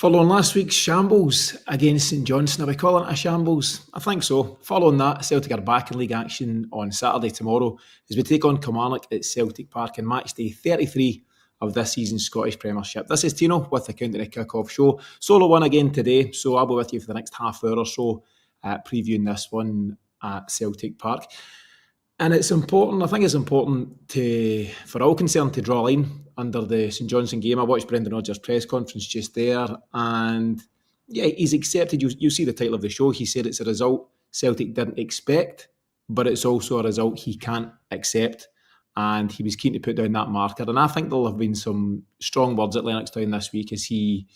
Following last week's shambles against St Johnstone, are we calling it a shambles? I think so. Following that, Celtic are back in league action on Saturday tomorrow as we take on Kilmarnock at Celtic Park in Matchday 33 of this season's Scottish Premiership. This is Tino with the County Kick-Off show. Solo one again today, so I'll be with you for the next half hour or so previewing this one at Celtic Park. And it's important, I think it's important for all concerned to draw a line under the St Johnstone game. I watched Brendan Rodgers' press conference just there, and yeah, he's accepted, you see the title of the show, he said it's a result Celtic didn't expect, but it's also a result he can't accept, and he was keen to put down that marker. And I think there'll have been some strong words at Lennoxtown this week as he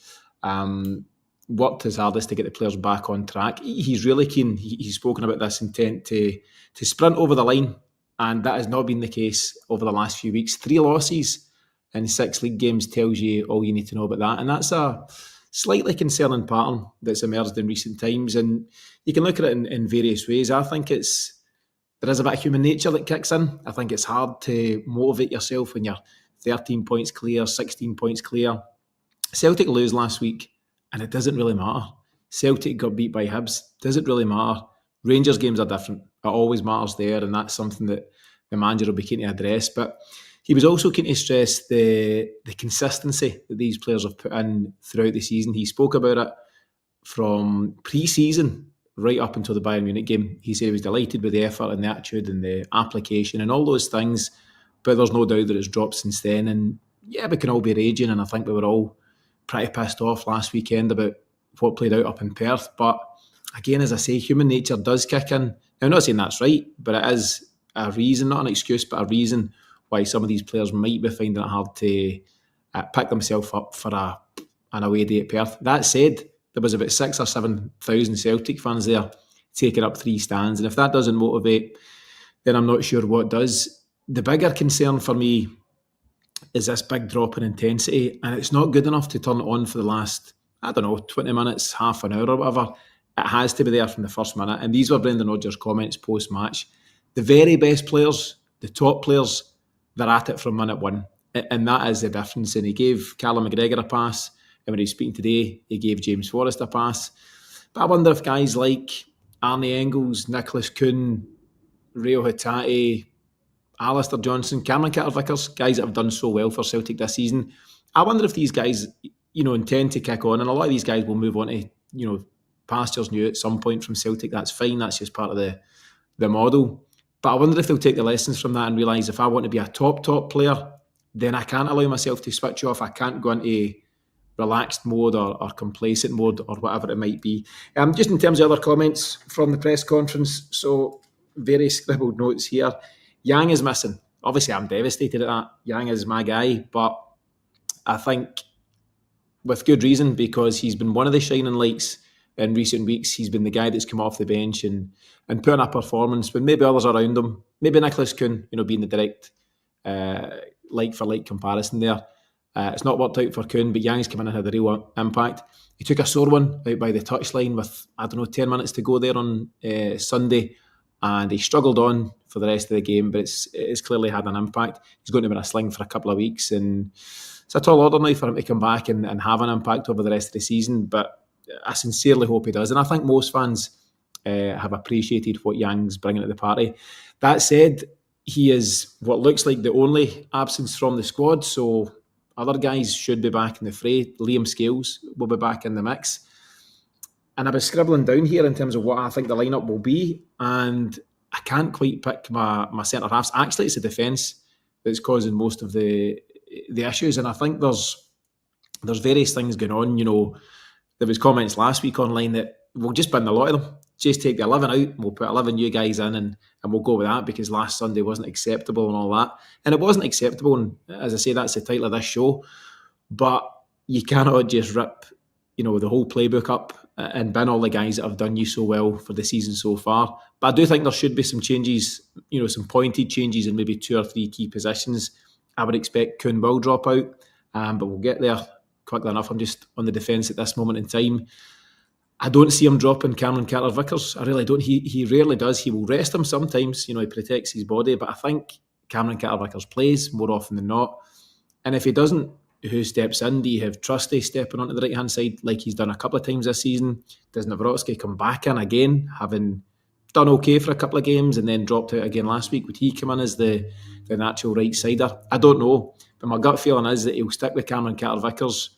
worked his hardest to get the players back on track. He's really keen. He's spoken about this intent to sprint over the line, and that has not been the case over the last few weeks. 3 losses in 6 league games tells you all you need to know about that, and that's a slightly concerning pattern that's emerged in recent times, and you can look at it in various ways. I think there is a bit of human nature that kicks in. I think it's hard to motivate yourself when you're 13 points clear, 16 points clear. Celtic lose last week, and it doesn't really matter. Celtic got beat by Hibs, doesn't really matter. Rangers games are different. It always matters there, and that's something that the manager will be keen to address. But he was also keen to stress the consistency that these players have put in throughout the season. He spoke about it from pre-season right up until the Bayern Munich game. He said he was delighted with the effort and the attitude and the application and all those things, but there's no doubt that it's dropped since then. And yeah, we can all be raging, and I think we were all pretty pissed off last weekend about what played out up in Perth. But again, as I say, human nature does kick in. Now, I'm not saying that's right, but it is a reason, not an excuse, but a reason why some of these players might be finding it hard to pick themselves up for an away day at Perth. That said, there was about 6,000 or 7,000 Celtic fans there taking up 3 stands, and if that doesn't motivate, then I'm not sure what does. The bigger concern for me is this big drop in intensity, and it's not good enough to turn it on for the last, 20 minutes, half an hour or whatever. It has to be there from the first minute, and these were Brendan Rodgers' comments post-match. The very best players, the top players, they're at it from minute one, and that is the difference. And he gave Callum McGregor a pass, and when he's speaking today, he gave James Forrest a pass. But I wonder if guys like Arnie Engels, Nicholas Kuhn, Rio Hatate, Alistair Johnson, Cameron Carter-Vickers, guys that have done so well for Celtic this season, I wonder if these guys, intend to kick on, and a lot of these guys will move on to, pastures new at some point from Celtic. That's fine, that's just part of the model. But I wonder if they'll take the lessons from that and realise if I want to be a top player, then I can't allow myself to switch off. I can't go into relaxed mode or complacent mode or whatever it might be. Just in terms of other comments from the press conference, so various scribbled notes here. Yang is missing. Obviously, I'm devastated at that. Yang is my guy, but I think with good reason, because he's been one of the shining lights in recent weeks. He's been the guy that's come off the bench and put in a performance when maybe others around him, maybe Nicholas Kuhn, being the direct like-for-like comparison there. It's not worked out for Kuhn, but Yang's come in and had a real impact. He took a sore one out by the touchline with, 10 minutes to go there on Sunday, and he struggled on for the rest of the game, but it's clearly had an impact. He's going to be in a sling for a couple of weeks, and it's a tall order now for him to come back and have an impact over the rest of the season, but I sincerely hope he does, and I think most fans have appreciated what Yang's bringing to the party. That said, he is what looks like the only absence from the squad, so other guys should be back in the fray. Liam Scales will be back in the mix. And I was scribbling down here in terms of what I think the lineup will be, and I can't quite pick my centre-halves. Actually, it's the defence that's causing most of the issues, and I think there's various things going on. There was comments last week online that we'll just bin the lot of them. Just take the 11 out, and we'll put 11 new guys in, and we'll go with that, because last Sunday wasn't acceptable and all that. And it wasn't acceptable, and as I say, that's the title of this show. But you cannot just rip, the whole playbook up and bin all the guys that have done you so well for the season so far. But I do think there should be some changes, some pointed changes in maybe 2 or 3 key positions. I would expect Kuhn will drop out, but we'll get there quickly enough. I'm just on the defence at this moment in time. I don't see him dropping Cameron Carter-Vickers. I really don't. He rarely does. He will rest him sometimes. He protects his body. But I think Cameron Carter-Vickers plays more often than not. And if he doesn't, who steps in? Do you have Trusty stepping onto the right-hand side like he's done a couple of times this season? Does Nawrocki come back in again, having done okay for a couple of games and then dropped out again last week? Would he come in as the natural right-sider? I don't know, but my gut feeling is that he'll stick with Cameron Carter-Vickers,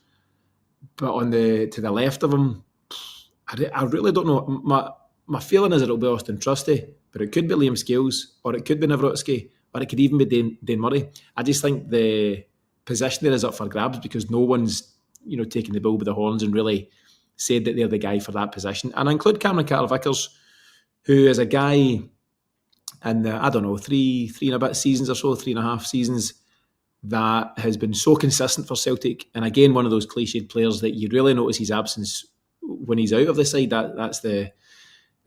but to the left of him, I really don't know. My feeling is it'll be Austin Trusty, but it could be Liam Scales, or it could be Nawrocki, or it could even be Dane Murray. I just think the position there is up for grabs because no one's taking the bull by the horns and really said that they're the guy for that position. And I include Cameron Carter-Vickers, who is a guy in I don't know, three and a bit seasons or so, 3.5 seasons, that has been so consistent for Celtic. And again, one of those cliched players that you really notice his absence when he's out of the side. That's the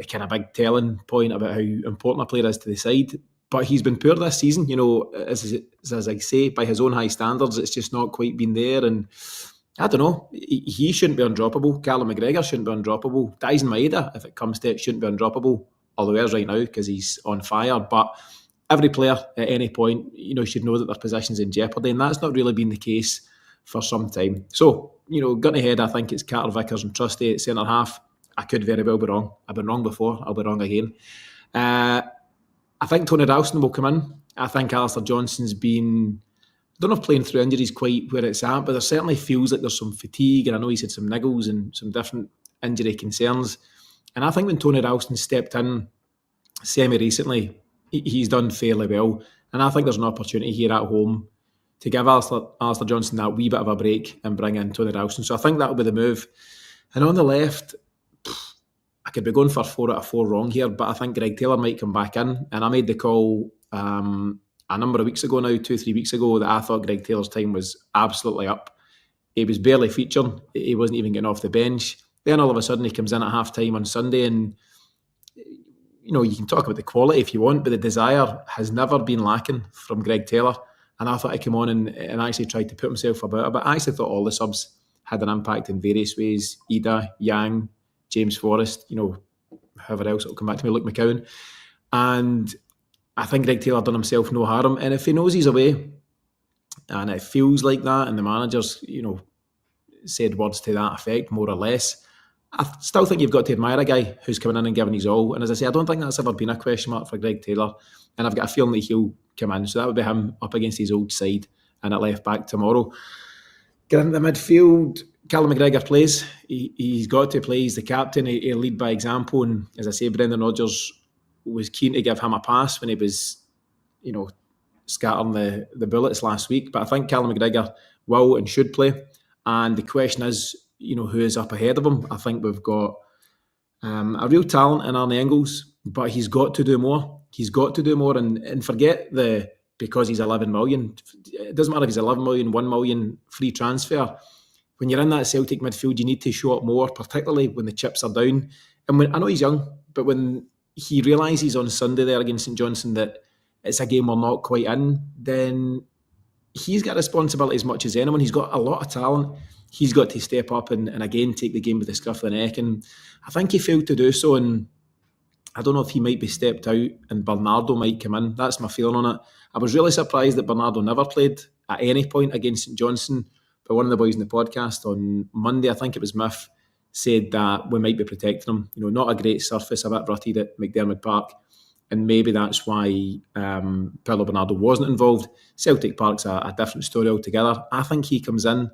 kind of big telling point about how important a player is to the side. But he's been poor this season, as I say, by his own high standards, it's just not quite been there. And I don't know, he shouldn't be undroppable. Callum McGregor shouldn't be undroppable. Dyson Maeda, if it comes to it, shouldn't be undroppable, although he is right now because he's on fire. But every player at any point, should know that their position's in jeopardy, and that's not really been the case for some time. So, gun ahead, I think it's Carter-Vickers and Trusty at centre half. I could very well be wrong. I've been wrong before. I'll be wrong again. I think Tony Ralston will come in. I think Alistair Johnston's been, I don't know if playing through injuries quite where it's at, but there certainly feels like there's some fatigue, and I know he's had some niggles and some different injury concerns. And I think when Tony Ralston stepped in semi-recently, he's done fairly well. And I think there's an opportunity here at home to give Alistair Johnston that wee bit of a break and bring in Tony Ralston. So I think that'll be the move. And on the left, I could be going for 4 out of 4 wrong here, but I think Greg Taylor might come back in. And I made the call a number of weeks ago now, 2-3 weeks ago, that I thought Greg Taylor's time was absolutely up. He was barely featured. He wasn't even getting off the bench. Then all of a sudden he comes in at half-time on Sunday, and you can talk about the quality if you want, but the desire has never been lacking from Greg Taylor. And I thought he'd come on and actually tried to put himself about it. But I actually thought all the subs had an impact in various ways. Ida, Yang, James Forrest, whoever else will come back to me, Luke McCowan. And I think Greg Taylor done himself no harm. And if he knows he's away, and it feels like that, and the manager's, said words to that effect, more or less, I still think you've got to admire a guy who's coming in and giving his all. And as I say, I don't think that's ever been a question mark for Greg Taylor. And I've got a feeling that he'll come in. So that would be him up against his old side and at left back tomorrow. Get into the midfield. Callum McGregor plays. He's got to play. He's the captain. He'll lead by example. And as I say, Brendan Rodgers was keen to give him a pass when he was, scattering the bullets last week. But I think Callum McGregor will and should play. And the question is, who is up ahead of him? I think we've got a real talent in Arnie Ingles, but he's got to do more. He's got to do more and forget because he's 11 million. It doesn't matter if he's 11 million, 1 million free transfer. When you're in that Celtic midfield, you need to show up more, particularly when the chips are down. And I know he's young, but when he realises on Sunday there against St Johnstone that it's a game we're not quite in, then he's got responsibility as much as anyone. He's got a lot of talent. He's got to step up and again take the game with the scruff of the neck. And I think he failed to do so. And I don't know if he might be stepped out and Bernardo might come in. That's my feeling on it. I was really surprised that Bernardo never played at any point against St Johnstone. But one of the boys in the podcast on Monday, I think it was Miff, said that we might be protecting him. Not a great surface, a bit rutted at McDermott Park. And maybe that's why Paulo Bernardo wasn't involved. Celtic Park's a different story altogether. I think he comes in,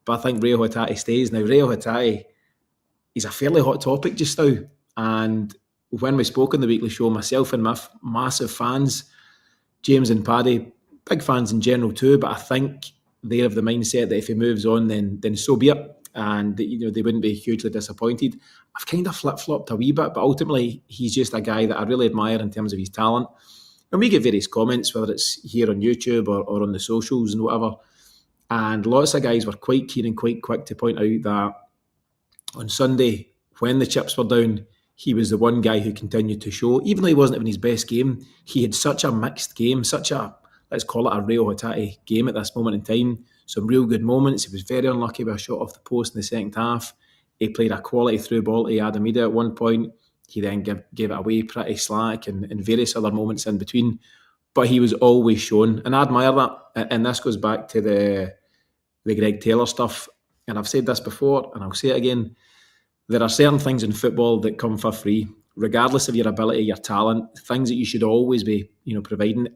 but I think Rio Hatate stays. Now, Rio Hatate, he's a fairly hot topic just now. And when we spoke on the weekly show, myself and Miff, massive fans. James and Paddy, big fans in general too, but I think they have the mindset that if he moves on, then so be it. And they wouldn't be hugely disappointed. I've kind of flip-flopped a wee bit, but ultimately he's just a guy that I really admire in terms of his talent. And we get various comments, whether it's here on YouTube or on the socials and whatever. And lots of guys were quite keen and quite quick to point out that on Sunday, when the chips were down, he was the one guy who continued to show. Even though he wasn't having his best game, he had such a mixed game, such a, let's call it a Rio Hatate game at this moment in time. Some real good moments. He was very unlucky with a shot off the post in the second half. He played a quality through ball to Adam Ida at one point. He then gave it away pretty slack and various other moments in between. But he was always shown, and I admire that. And this goes back to the the Greg Taylor stuff. And I've said this before, and I'll say it again. There are certain things in football that come for free, regardless of your ability, your talent, things that you should always be, providing,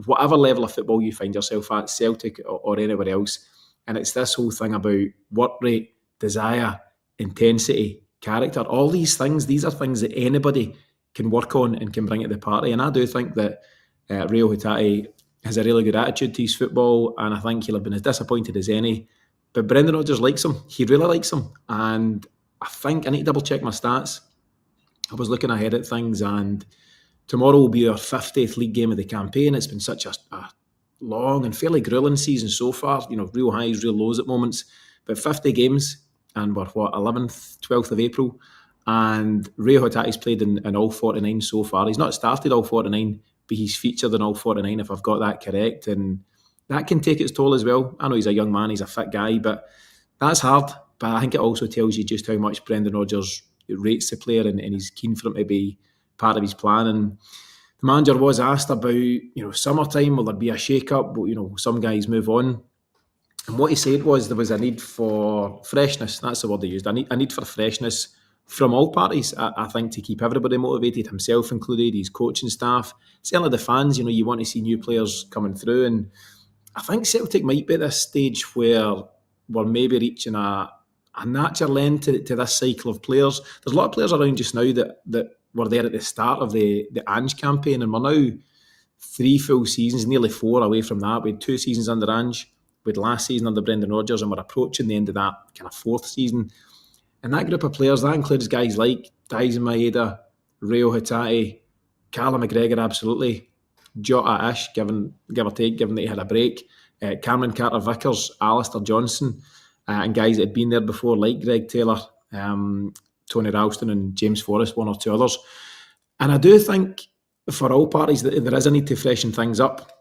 whatever level of football you find yourself at, Celtic or anywhere else. And it's this whole thing about work rate, desire, intensity, character, all these things. These are things that anybody can work on and can bring to the party. And I do think that Rio Hatate has a really good attitude to his football, and I think he'll have been as disappointed as any. But Brendan Rodgers likes him. He really likes him. And I think I need to double check my stats. I was looking ahead at things, and tomorrow will be our 50th league game of the campaign. It's been such a long and fairly grueling season so far. Real highs, real lows at moments. But 50 games, and we're 11th, 12th of April. And Rio Hatate's played in all 49 so far. He's not started all 49, but he's featured in all 49, if I've got that correct. And that can take its toll as well. I know he's a young man, he's a fit guy, but that's hard. But I think it also tells you just how much Brendan Rodgers rates the player, and he's keen for him to be part of his plan. And the manager was asked about, summertime, will there be a shake-up? Will, some guys move on? And what he said was there was a need for freshness. That's the word he used. A need for freshness from all parties, I think, to keep everybody motivated, himself included, his coaching staff, certainly the fans. You want to see new players coming through. And I think Celtic might be at this stage where we're maybe reaching a natural end to this cycle of players. There's a lot of players around just now that were there at the start of the Ange campaign, and we're now 3 full seasons, nearly 4 away from that. We had 2 seasons under Ange, we had last season under Brendan Rodgers, and we're approaching the end of that kind of 4th season. And that group of players, that includes guys like Daizen Maeda, Rio Hatate, Callum McGregor, absolutely, Jota-ish, give or take, given that he had a break, Cameron Carter-Vickers, Alistair Johnson, and guys that had been there before, like Greg Taylor, Tony Ralston and James Forrest, 1 or 2 others. And I do think for all parties that there is a need to freshen things up.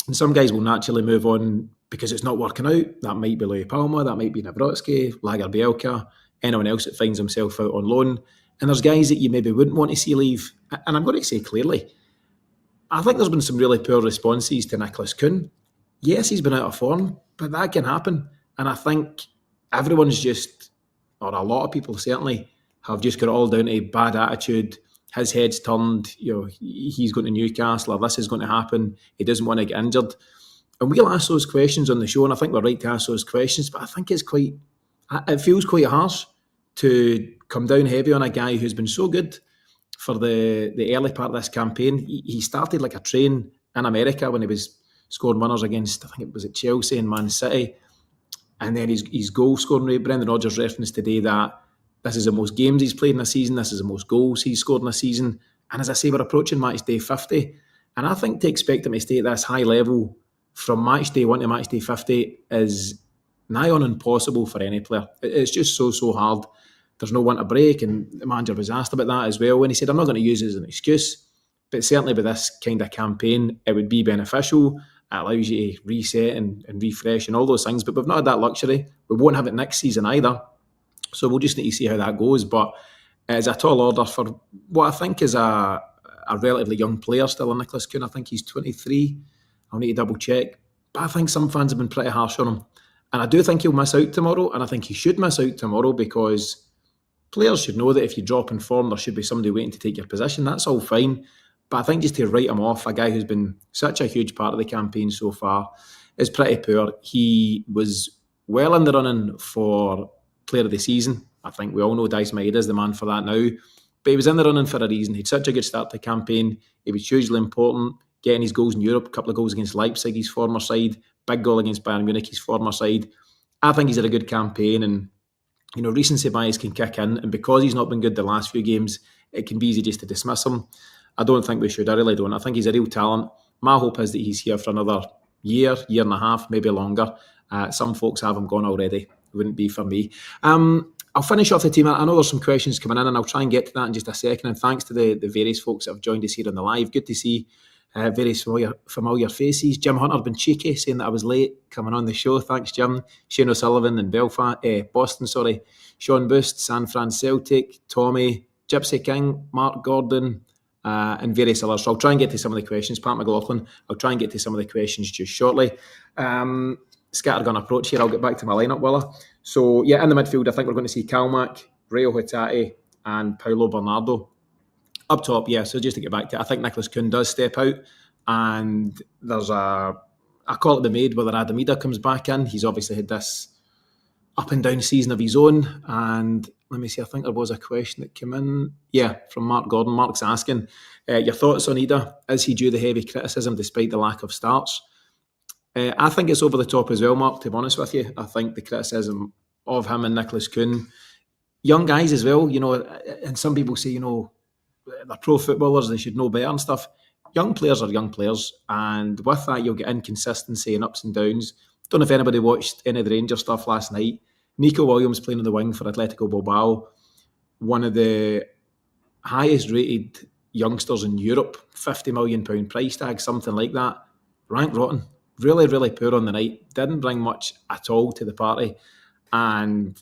And some guys will naturally move on because it's not working out. That might be Louis Palma, that might be Nawrocki, Lagerbielke, anyone else that finds himself out on loan. And there's guys that you maybe wouldn't want to see leave. And I'm going to say clearly, I think there's been some really poor responses to Nicholas Kuhn. Yes, he's been out of form, but that can happen. And I think everyone's just, or a lot of people certainly, have just got it all down to bad attitude. His head's turned, he's going to Newcastle, or this is going to happen. He doesn't want to get injured. And we'll ask those questions on the show, and I think we're right to ask those questions, but I think it feels quite harsh to come down heavy on a guy who's been so good for the early part of this campaign. He started like a train in America when he was scoring winners against, I think it was at Chelsea and Man City. And then his goal scoring rate, Brendan Rodgers referenced today that this is the most games he's played in a season, this is the most goals he's scored in a season. And as I say, we're approaching match day 50. And I think to expect him to stay at this high level from match day 1 to match day 50 is nigh on impossible for any player. It's just so hard. There's no one to break, and the manager was asked about that as well when he said, I'm not going to use it as an excuse, but certainly with this kind of campaign, it would be beneficial. It allows you to reset and refresh and all those things, but we've not had that luxury. We won't have it next season either, so we'll just need to see how that goes. But it's a tall order for what I think is a relatively young player still in Nicholas Kuhn. I think he's 23. I'll need to double check, but I think some fans have been pretty harsh on him. And I do think he'll miss out tomorrow, and I think he should miss out tomorrow because players should know that if you drop in form, there should be somebody waiting to take your position. That's all fine. But I think just to write him off, a guy who's been such a huge part of the campaign so far, is pretty poor. He was well in the running for player of the season. I think we all know Daizen Maeda is the man for that now. But he was in the running for a reason. He had such a good start to the campaign. He was hugely important, getting his goals in Europe, a couple of goals against Leipzig, his former side, big goal against Bayern Munich, his former side. I think he's had a good campaign, and recency bias can kick in, and because he's not been good the last few games, it can be easy just to dismiss him. I don't think we should. I really don't. I think he's a real talent. My hope is that he's here for another year and a half, maybe longer. Some folks have him gone already. It wouldn't be for me. I'll finish off the team. I know there's some questions coming in, and I'll try and get to that in just a second. And thanks to the various folks that have joined us here on the live. Good to see various familiar faces. Jim Hunter been cheeky, saying that I was late coming on the show. Thanks, Jim. Shane O'Sullivan in Boston. Sean Boost, San Fran Celtic, Tommy, Gypsy King, Mark Gordon, and various others. So I'll try and get to some of the questions. Pat McLaughlin, I'll try and get to some of the questions just shortly. scattergun approach here. I'll get back to my lineup, will I? So, yeah, in the midfield, I think we're going to see Kilmarnock, Rio Hatate and Paulo Bernardo. Up top, yeah, so just to get back to it, I think Nicholas Kuhn does step out, and there's a call to be made whether Adamida comes back in. He's obviously had this up and down season of his own, and let me see, I think there was a question that came in, from Mark Gordon. Mark's asking, your thoughts on Ida? Is he due the heavy criticism despite the lack of starts? I think it's over the top as well, Mark, to be honest with you. I think the criticism of him and Nicholas Kuhn, young guys as well, and some people say, they're pro footballers, they should know better and stuff. Young players are young players, and with that you'll get inconsistency and ups and downs. Don't know if anybody watched any of the Rangers stuff last night. Nico Williams playing on the wing for Atletico Bilbao, one of the highest rated youngsters in Europe, £50 million price tag, something like that. Rank rotten, really, really poor on the night. Didn't bring much at all to the party. And,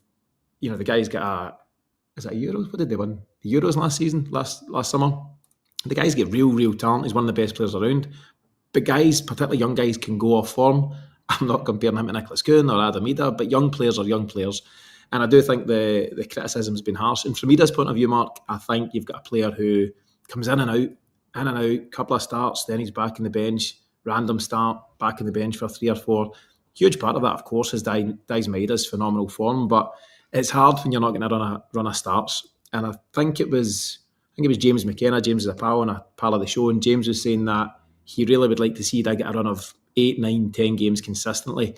the guys got is it a Euros? What did they win? The Euros last season, last summer. The guys get real talent. He's one of the best players around. But guys, particularly young guys, can go off form. I'm not comparing him to Nicholas Kuhn or Adam Ida, but young players are young players. And I do think the criticism's been harsh. And from Ida's point of view, Mark, I think you've got a player who comes in and out, couple of starts, then he's back in the bench, random start, back in the bench for 3 or 4. Huge part of that, of course, is Dies Maida's phenomenal form, but it's hard when you're not going to run a starts. And I think it was James McKenna. James is a pal and a pal of the show, and James was saying that he really would like to see Ida get a run of 8, 9, 10 games consistently.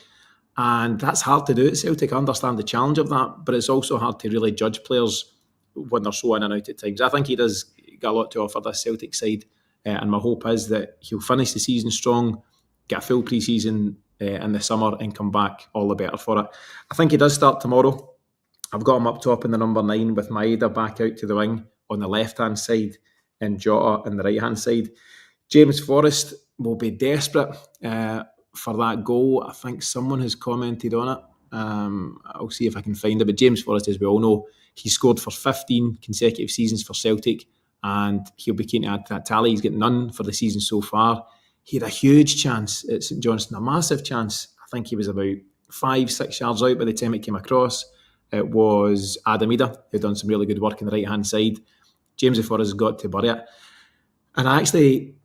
And that's hard to do at Celtic. I understand the challenge of that, but it's also hard to really judge players when they're so in and out at times. I think he does got a lot to offer this Celtic side, and my hope is that he'll finish the season strong, get a full pre-season in the summer and come back all the better for it. I think he does start tomorrow. I've got him up top in the number 9 with Maeda back out to the wing on the left-hand side and Jota on the right-hand side. James Forrest will be desperate for that goal. I think someone has commented on it. I'll see if I can find it. But James Forrest, as we all know, he scored for 15 consecutive seasons for Celtic, and he'll be keen to add to that tally. He's got none for the season so far. He had a huge chance at St Johnstone, a massive chance. I think he was about 5-6 yards out by the time it came across. It was Adam Ida who'd done some really good work on the right-hand side. James Forrest has got to bury it. And actually,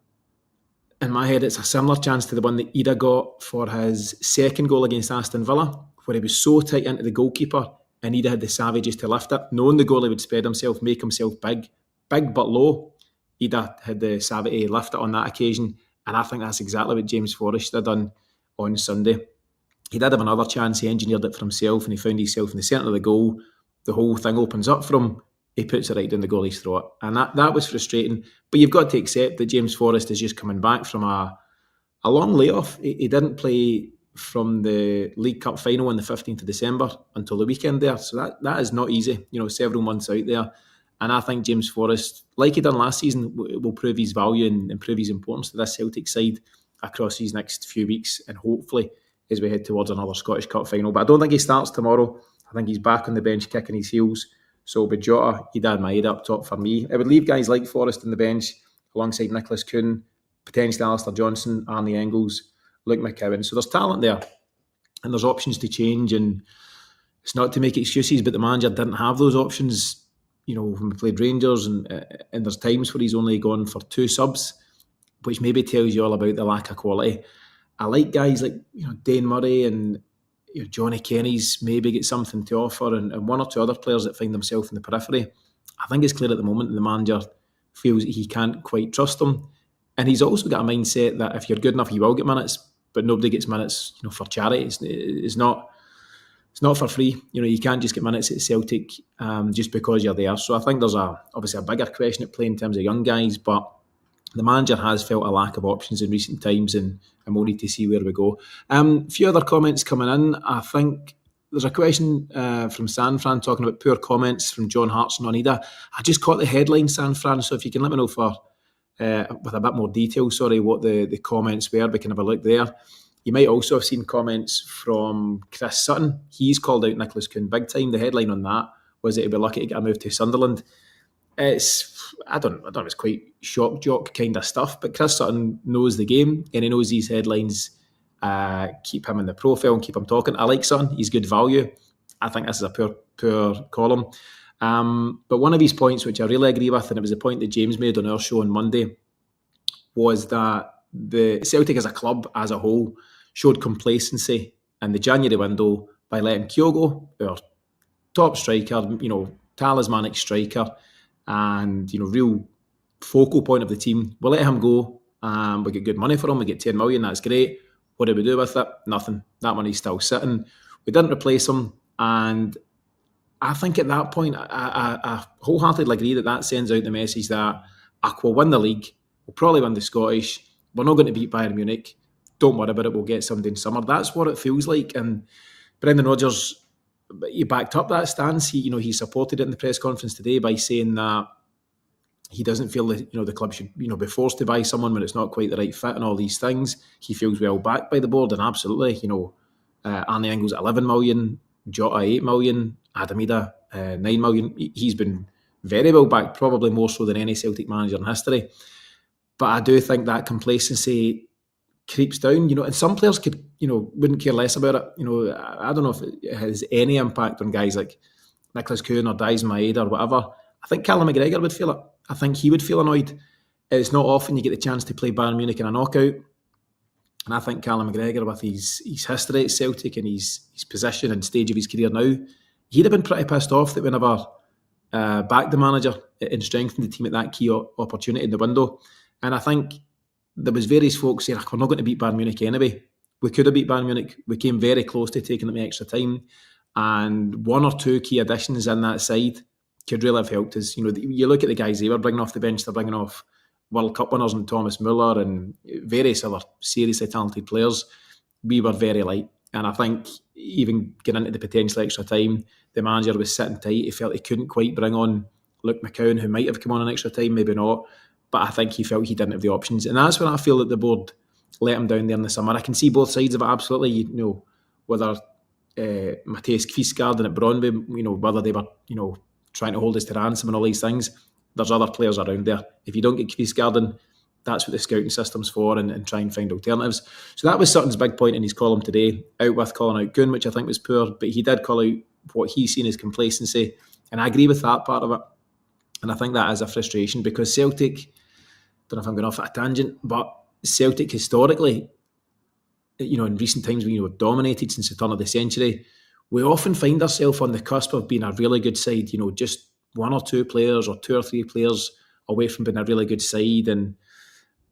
in my head, it's a similar chance to the one that Ida got for his second goal against Aston Villa, where he was so tight into the goalkeeper and Ida had the savages to lift it. Knowing the goalie would spread himself, make himself big but low, Ida had the savage to lift it on that occasion. And I think that's exactly what James Forrest had done on Sunday. He did have another chance. He engineered it for himself and he found himself in the centre of the goal. The whole thing opens up for him. He puts it right down the goalie's throat. And that was frustrating. But you've got to accept that James Forrest is just coming back from a long layoff. He didn't play from the League Cup final on the 15th of December until the weekend there. So that is not easy, several months out there. And I think James Forrest, like he done last season, will prove his value and prove his importance to this Celtic side across these next few weeks, and hopefully as we head towards another Scottish Cup final. But I don't think he starts tomorrow. I think he's back on the bench kicking his heels. So it'll be Jota, Ida and Maeda up top for me. I would leave guys like Forrest on the bench alongside Nicholas Kuhn, potentially Alistair Johnson, Arnie Engels, Luke McCowan. So there's talent there and there's options to change, and it's not to make excuses, but the manager didn't have those options, when we played Rangers, and there's times where he's only gone for 2 subs, which maybe tells you all about the lack of quality. I like guys like Dane Murray and Johnny Kenny's maybe get something to offer, and 1 or 2 other players that find themselves in the periphery. I think it's clear at the moment the manager feels that he can't quite trust them, and he's also got a mindset that if you're good enough, you will get minutes, but nobody gets minutes, for charity. It's not for free. You can't just get minutes at Celtic just because you're there. So I think there's obviously a bigger question at play in terms of young guys, but the manager has felt a lack of options in recent times, and we'll need to see where we go. A few other comments coming in. I think there's a question from San Fran talking about poor comments from John Hartson on Ida. I just caught the headline, San Fran, so if you can let me know with a bit more detail, what the comments were, we can have a look there. You might also have seen comments from Chris Sutton. He's called out Nicholas Kuhn big time. The headline on that was that he'd be lucky to get a move to Sunderland. I don't know, it's quite shock jock kind of stuff, but Chris Sutton knows the game and he knows these headlines keep him in the profile and keep him talking. I like Sutton. He's good value. I think this is a poor column. But one of his points, which I really agree with, and it was a point that James made on our show on Monday, was that the Celtic as a club, as a whole, showed complacency in the January window by letting Kyogo, our top striker, talismanic striker, and real focal point of the team, we let him go. We get good money for him. We get 10 million. That's great. What do we do with it? Nothing. That money's still sitting. We didn't replace him, and I think at that point, I wholeheartedly agree that sends out the message that we'll win the league. We'll probably win the Scottish. We're not going to beat Bayern Munich. Don't worry about it. We'll get somebody in summer. That's what it feels like. And Brendan Rodgers, he backed up that stance. He supported it in the press conference today by saying that he doesn't feel that the club should be forced to buy someone when it's not quite the right fit and all these things. He feels well backed by the board, and absolutely, Arne Engels at 11 million, Jota 8 million, Adamida 9 million. He's been very well backed, probably more so than any Celtic manager in history. But I do think that complacency creeps down, and some players wouldn't care less about it. I don't know if it has any impact on guys like Nicholas Kuhn or Daizen Maeda or whatever. I think Callum McGregor would feel it. I think he would feel annoyed. It's not often you get the chance to play Bayern Munich in a knockout. And I think Callum McGregor, with his history at Celtic and his position and stage of his career now, he'd have been pretty pissed off that we never backed the manager and strengthened the team at that key opportunity in the window. And I think there was various folks saying, we're not going to beat Bayern Munich anyway. We could have beat Bayern Munich. We came very close to taking them extra time. And one or two key additions in that side could really have helped us. You look at the guys they were bringing off the bench. They're bringing off World Cup winners and Thomas Muller and various other seriously talented players. We were very light. And I think even getting into the potential extra time, the manager was sitting tight. He felt he couldn't quite bring on Luke McCowan, who might have come on an extra time, maybe not. But I think he felt he didn't have the options. And that's when I feel that the board let him down there in the summer. I can see both sides of it, absolutely. Whether Matthias Kvistgaard at Brøndby, whether they were, trying to hold us to ransom and all these things. There's other players around there. If you don't get Kvistgaard, that's what the scouting system's for, and try and find alternatives. So that was Sutton's big point in his column today, out with calling out Kuhn, which I think was poor, but he did call out what he's seen as complacency. And I agree with that part of it. And I think that is a frustration because Celtic, don't know if I'm going off at a tangent, but Celtic historically, in recent times, we've dominated since the turn of the century. We often find ourselves on the cusp of being a really good side, just one or two players or two or three players away from being a really good side. And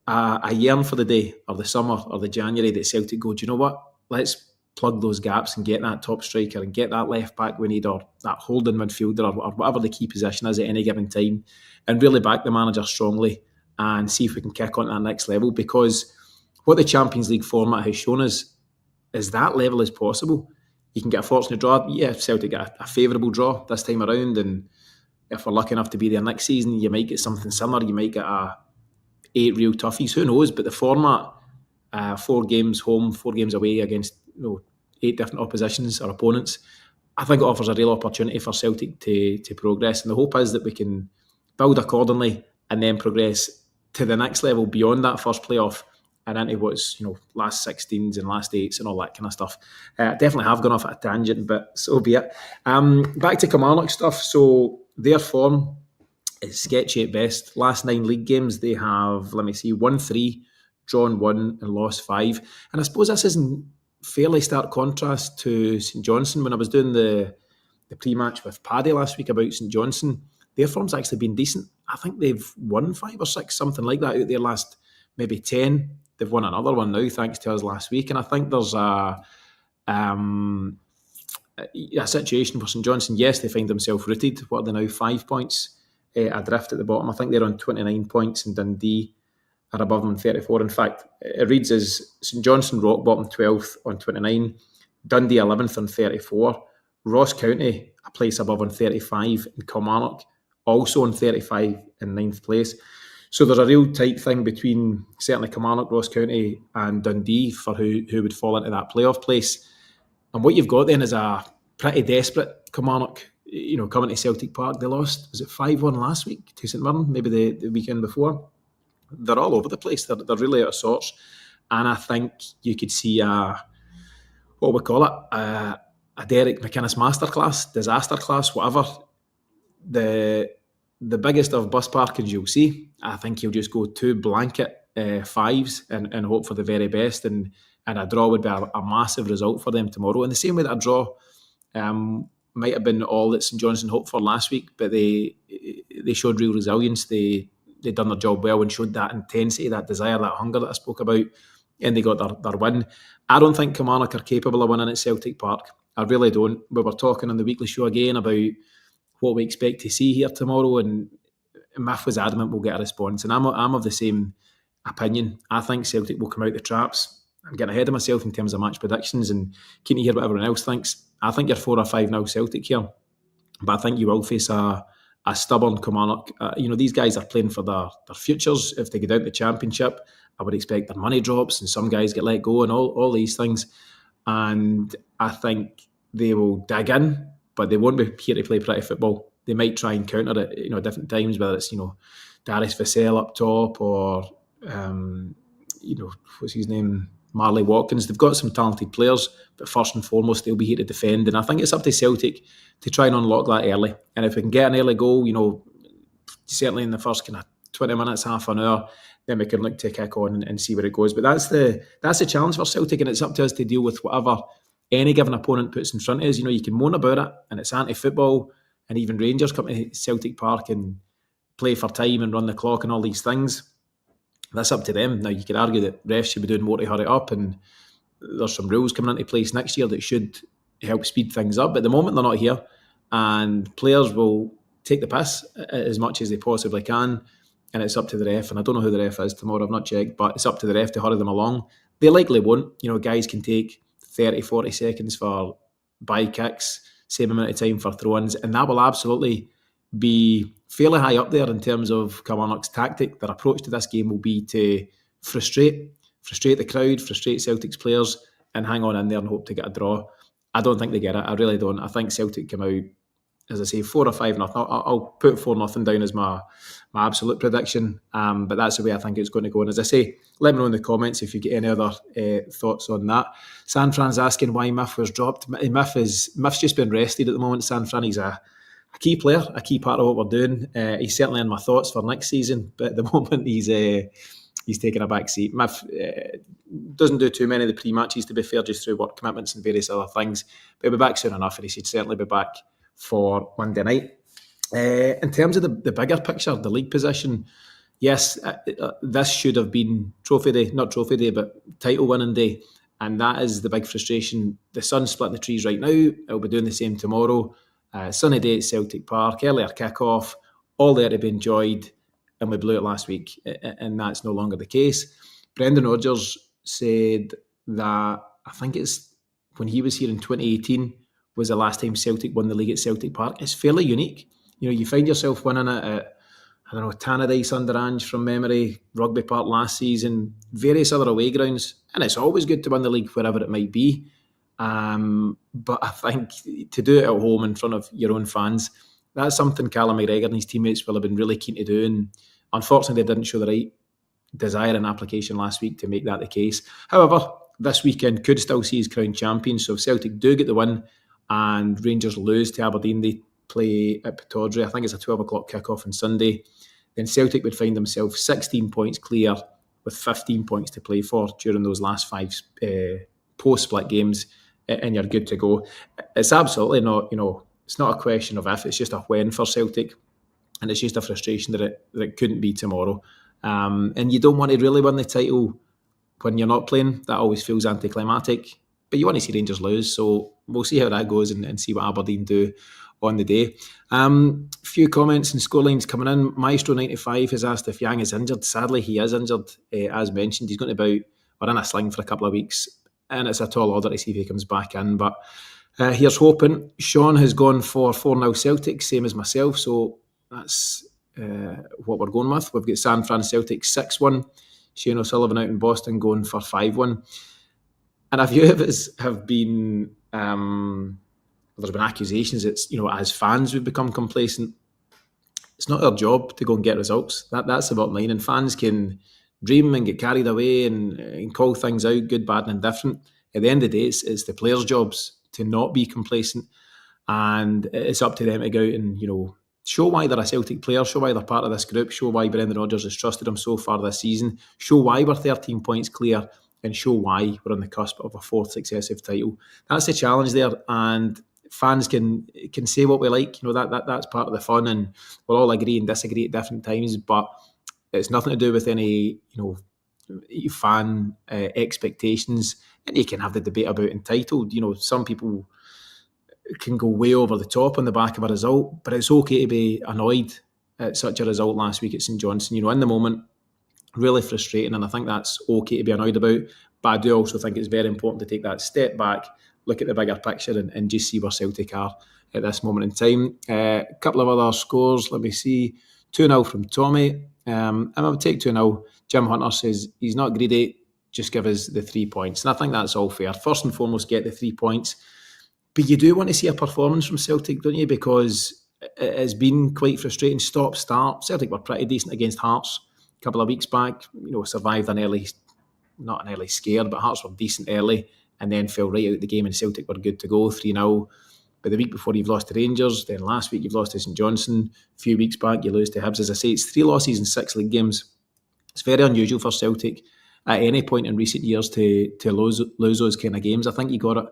I yearn for the day or the summer or the January that Celtic go, do you know what? Let's plug those gaps and get that top striker and get that left back we need, or that holding midfielder, or whatever the key position is at any given time, and really back the manager strongly and see if we can kick on to that next level. Because what the Champions League format has shown us is that level is possible. You can get a fortunate draw. Yeah, Celtic get a favourable draw this time around, and if we're lucky enough to be there next season, you might get something similar. You might get 8 real toughies. Who knows? But the format, 4 games home, 4 games away against 8 different oppositions or opponents, I think it offers a real opportunity for Celtic to progress. And the hope is that we can build accordingly and then progress to the next level beyond that first playoff and into what's last 16s and last 8s and all that kind of stuff. Definitely have gone off at a tangent, but so be it. Back to Kilmarnock stuff. So their form is sketchy at best. Last 9 league games, they have, won 3, drawn 1 and lost 5. And I suppose this is in fairly stark contrast to St Johnstone. When I was doing the pre-match with Paddy last week about St Johnstone, their form's actually been decent. I think they've won 5 or 6, something like that, out their last maybe 10. They've won another one now, thanks to us last week. And I think there's a situation for St Johnstone. Yes, they find themselves rooted. What are they now? 5 points adrift at the bottom. I think they're on 29 points, and Dundee are above them on 34. In fact, it reads as St Johnstone rock bottom 12th on 29, Dundee 11th on 34, Ross County a place above on 35, and Kilmarnock also on 35 in 9th place. So there's a real tight thing between certainly Kilmarnock, Ross County and Dundee for who would fall into that playoff place. And what you've got then is a pretty desperate Kilmarnock, coming to Celtic Park. They lost, was it 5-1 last week to St Mirren, maybe the weekend before? They're all over the place. They're really out of sorts. And I think you could see what we call it, a Derek McInnes masterclass, disaster class, whatever. The biggest of bus parkings you'll see. I think he'll just go 2 blanket 5s and hope for the very best. And a draw would be a massive result for them tomorrow. In the same way that a draw might have been all that St Johnstone hoped for last week, but they showed real resilience. They done their job well and showed that intensity, that desire, that hunger that I spoke about, and they got their win. I don't think Kilmarnock are capable of winning at Celtic Park. I really don't. We were talking on the weekly show again about what we expect to see here tomorrow, and Miff was adamant we'll get a response, and I'm of the same opinion. I think Celtic will come out the traps. I'm getting ahead of myself in terms of match predictions and keen to hear what everyone else thinks. I think you're 4 or 5-0 Celtic here, but I think you will face a stubborn Kilmarnock. These guys are playing for their futures. If they get out of the Championship, I would expect their money drops and some guys get let go and all these things. And I think they will dig in, but they won't be here to play pretty football. They might try and counter it, at different times, whether it's, Darius Vassell up top or, what's his name? Marley Watkins. They've got some talented players, but first and foremost, they'll be here to defend. And I think it's up to Celtic to try and unlock that early. And if we can get an early goal, certainly in the first kind of 20 minutes, half an hour, then we can look to kick on and see where it goes. But that's the challenge for Celtic, and it's up to us to deal with whatever any given opponent puts in front of us. You can moan about it, and it's anti-football, and even Rangers come to Celtic Park and play for time and run the clock and all these things. That's up to them. Now, you could argue that refs should be doing more to hurry up, and there's some rules coming into place next year that should help speed things up. But at the moment, they're not here, and players will take the piss as much as they possibly can, and it's up to the ref. And I don't know who the ref is tomorrow, I've not checked, but it's up to the ref to hurry them along. They likely won't. Guys can take 30, 40 seconds for by kicks, same amount of time for throw-ins, and that will absolutely be fairly high up there in terms of Kilmarnock's tactic. Their approach to this game will be to frustrate the crowd, frustrate Celtic's players, and hang on in there and hope to get a draw. I don't think they get it. I really don't. I think Celtic come out, as I say, 4 or 5-0. I'll put 4-0 down as my absolute prediction, but that's the way I think it's going to go. And as I say, let me know in the comments if you get any other thoughts on that. San Fran's asking why Miff was dropped. Miff's just been rested at the moment. San Fran, he's a key player, a key part of what we're doing. He's certainly in my thoughts for next season, but at the moment he's taking a back seat. Miff doesn't do too many of the pre-matches, to be fair, just through work commitments and various other things. But he'll be back soon enough, and he should certainly be back for Monday night. In terms of the bigger picture, the league position, yes, this should have been trophy day, not trophy day, but title winning day. And that is the big frustration. The sun's splitting the trees right now. It'll be doing the same tomorrow. Sunny day at Celtic Park, earlier kick-off, all there to be enjoyed, and we blew it last week, and that's no longer the case. Brendan Rodgers said that, I think it's when he was here in 2018, was the last time Celtic won the league at Celtic Park. It's fairly unique. You find yourself winning it at, Tannadice under Ange from memory, Rugby Park last season, various other away grounds, and it's always good to win the league wherever it might be. But I think to do it at home in front of your own fans, that's something Callum McGregor and his teammates will have been really keen to do, and unfortunately they didn't show the right desire and application last week to make that the case. However, this weekend could still see his crowned champion, so if Celtic do get the win and Rangers lose to Aberdeen, they play at Pittodrie. I think it's a 12 o'clock kick-off on Sunday. Then Celtic would find themselves 16 points clear with 15 points to play for during those last 5 post-split games, and you're good to go. It's absolutely not, it's not a question of if, it's just a when for Celtic, and it's just a frustration that it couldn't be tomorrow. And you don't want to really win the title when you're not playing. That always feels anticlimactic, but you want to see Rangers lose, so we'll see how that goes and see what Aberdeen do on the day. Few comments and scorelines coming in. Maestro95 has asked if Yang is injured. Sadly, he is injured, as mentioned. He's going to be out or in a sling for a couple of weeks, and it's a tall order to see if he comes back in, but here's hoping. Sean has gone for 4-0 Celtic, same as myself, so that's what we're going with. We've got San Fran Celtic 6-1, Shane O'Sullivan out in Boston going for 5-1, and a few of us have been there's been accusations that, as fans we've become complacent. It's not our job to go and get results. That's the bottom line, and fans can dream and get carried away and call things out, good, bad and indifferent. At the end of the day, it's the players' jobs to not be complacent, and it's up to them to go out and, show why they're a Celtic player, show why they're part of this group, show why Brendan Rodgers has trusted them so far this season, show why we're 13 points clear, and show why we're on the cusp of a fourth successive title. That's the challenge there, and fans can say what we like. That's part of the fun, and we'll all agree and disagree at different times, but it's nothing to do with any fan expectations. And you can have the debate about entitled. Some people can go way over the top on the back of a result, but it's okay to be annoyed at such a result last week at St Johnstone. In the moment, really frustrating, and I think that's okay to be annoyed about. But I do also think it's very important to take that step back, look at the bigger picture, and just see where Celtic are at this moment in time. A couple of other scores, let me see. 2-0 from Tommy. And I would take 2-0. Jim Hunter says he's not greedy, just give us the 3 points. And I think that's all fair. First and foremost, get the 3 points. But you do want to see a performance from Celtic, don't you? Because it has been quite frustrating. Stop-start. Celtic were pretty decent against Hearts a couple of weeks back. Survived not an early scare, but Hearts were decent early and then fell right out of the game, and Celtic were good to go, 3-0. But the week before you've lost to Rangers, then last week you've lost to St Johnstone, a few weeks back you lose to Hibs. As I say, it's 3 losses in 6 league games. It's very unusual for Celtic at any point in recent years to lose those kind of games. I think he got it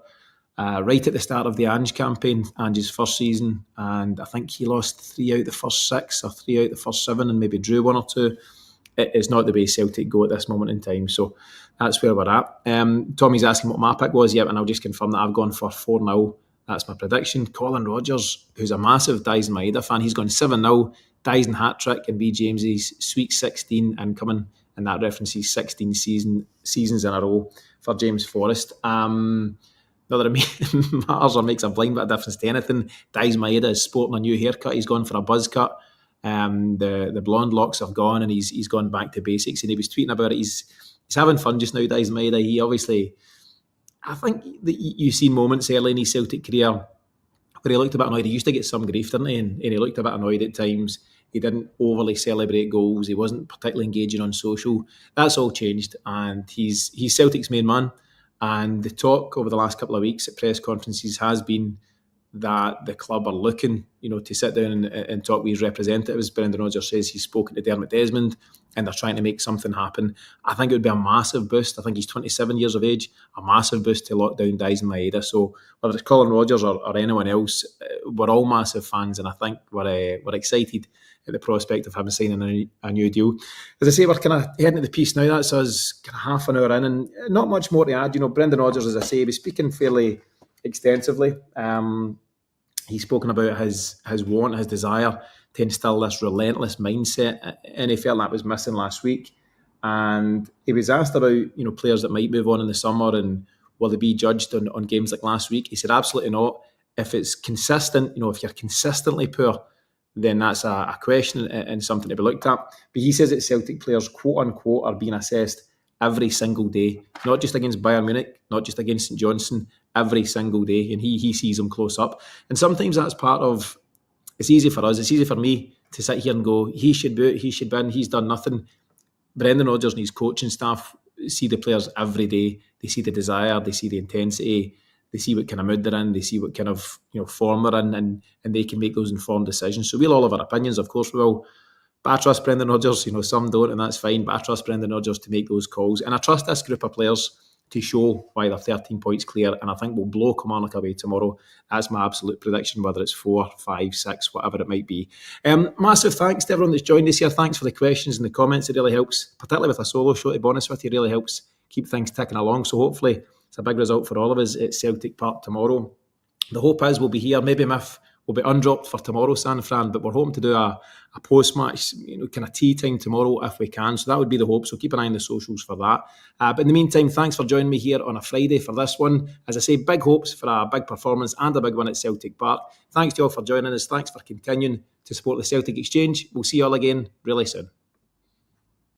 right at the start of the Ange campaign, Ange's first season, and I think he lost 3 out the first 6 or 3 out the first 7 and maybe drew 1 or 2. It is not the way Celtic go at this moment in time, so that's where we're at. Tommy's asking what my pick was. Yep, and I'll just confirm that I've gone for 4-0. That's my prediction. Colin Rodgers, who's a massive Dyson Maeda fan, he's gone 7-0. Dyson hat-trick and B. James's Sweet 16 incoming, and that references 16 seasons in a row for James Forrest. Not that it matters or makes a blind bit of difference to anything. Dyson Maeda is sporting a new haircut. He's gone for a buzz cut. The blonde locks have gone, and he's gone back to basics, and he was tweeting about it. He's having fun just now, Dyson Maeda. He obviously, I think that you've seen moments early in his Celtic career where he looked a bit annoyed. He used to get some grief, didn't he? And he looked a bit annoyed at times. He didn't overly celebrate goals. He wasn't particularly engaging on social. That's all changed, and he's Celtic's main man. And the talk over the last couple of weeks at press conferences has been that the club are looking, to sit down and talk with his representatives. Brendan Rodgers says he's spoken to Dermot Desmond and they're trying to make something happen. I think it would be a massive boost. I think he's 27 years of age, a massive boost to lock down Dyson Maeda. So whether it's Colin Rodgers or anyone else, we're all massive fans, and I think we're excited at the prospect of him signing a new deal. As I say, we're kind of heading to the piece now. That's us kind of half an hour in, and not much more to add. Brendan Rodgers, as I say, was speaking fairly extensively. He's spoken about his want, his desire to instill this relentless mindset, and he felt that was missing last week. And he was asked about players that might move on in the summer and will they be judged on games like last week. He said absolutely not. If it's consistent, if you're consistently poor, then that's a question and something to be looked at. But he says that Celtic players, quote unquote, are being assessed every single day, not just against Bayern Munich, not just against St Johnstone, every single day, and he sees them close up. And sometimes that's part of, it's easy for us, it's easy for me to sit here and go, he should be out, he should be in, he's done nothing. Brendan Rodgers and his coaching staff see the players every day. They see the desire, they see the intensity, they see what kind of mood they're in, they see what kind of form they're in, and they can make those informed decisions. So we'll all have our opinions, of course we will. But I trust Brendan Rodgers, some don't, and that's fine, but I trust Brendan Rodgers to make those calls. And I trust this group of players to show why they're 13 points clear, and I think we'll blow Kilmarnock away tomorrow. That's my absolute prediction, whether it's 4, 5, 6, whatever it might be. Massive thanks to everyone that's joined us here. Thanks for the questions and the comments. It really helps, particularly with a solo show, to be honest with you. It really helps keep things ticking along. So hopefully it's a big result for all of us at Celtic Park tomorrow. The hope is we'll be here. Maybe Miff will be undropped for tomorrow, San Fran, but we're hoping to do a post-match, kind of tea time tomorrow if we can. So that would be the hope. So keep an eye on the socials for that. But in the meantime, thanks for joining me here on a Friday for this one. As I say, big hopes for a big performance and a big one at Celtic Park. Thanks to you all for joining us. Thanks for continuing to support the Celtic Exchange. We'll see you all again really soon.